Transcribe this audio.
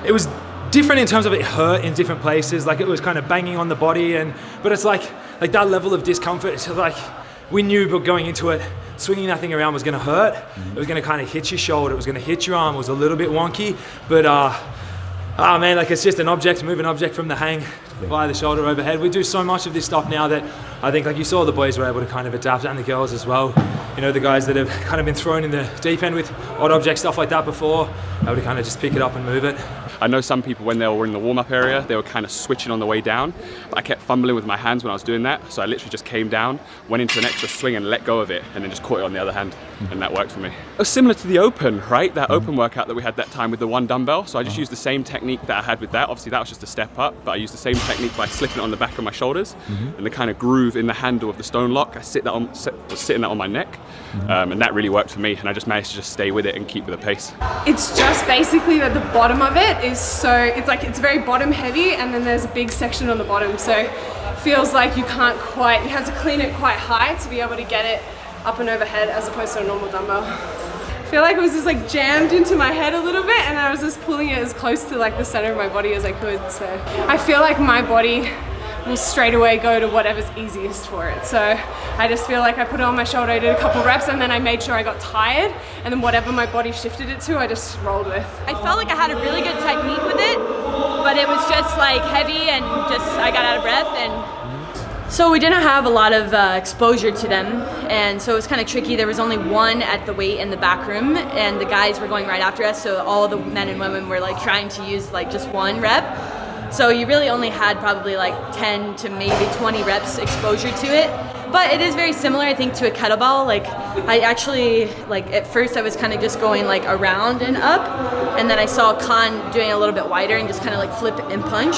it was different in terms of it hurt in different places. Like it was kind of banging on the body, but it's like that level of discomfort. It's like we knew going into it, swinging that thing around was going to hurt. It was going to kind of hit your shoulder. It was going to hit your arm. It was a little bit wonky, but oh man, like it's just an object, move an object from the hang by the shoulder overhead. We do so much of this stuff now that I think, like you saw, the boys were able to kind of adapt, and the girls as well. You know, the guys that have kind of been thrown in the deep end with odd object stuff like that before, able to kind of just pick it up and move it. I know some people, when they were in the warm-up area, they were kind of switching on the way down, but I kept fumbling with my hands when I was doing that, so I literally just came down, went into an extra swing and let go of it, and then just caught it on the other hand, and that worked for me. It was similar to the open, right? That open workout that we had that time with the one dumbbell, so I just used the same technique that I had with that. Obviously that was just a step up, but I used the same technique by slipping it on the back of my shoulders, and the kind of groove in the handle of the stone lock, I was sitting that on my neck, and that really worked for me, and I just managed to just stay with it and keep with the pace. It's just basically that the bottom of it is it's very bottom heavy, and then there's a big section on the bottom, so it feels like you have to clean it quite high to be able to get it up and overhead as opposed to a normal dumbbell. I feel like it was just like jammed into my head a little bit, and I was just pulling it as close to like the center of my body as I could. So I feel like my body will straight away go to whatever's easiest for it. So I just feel like I put it on my shoulder, I did a couple reps, and then I made sure I got tired, and then whatever my body shifted it to, I just rolled with. I felt like I had a really good technique with it, but it was just like heavy, and just I got out of breath. And so we didn't have a lot of exposure to them, and so it was kind of tricky. There was only one at the weight in the back room, and the guys were going right after us, so all the men and women were like trying to use like just one rep. So you really only had probably like 10 to maybe 20 reps exposure to it. But it is very similar, I think, to a kettlebell. Like I actually, like at first I was kind of just going like around and up, and then I saw Khan doing it a little bit wider and just kind of like flip and punch.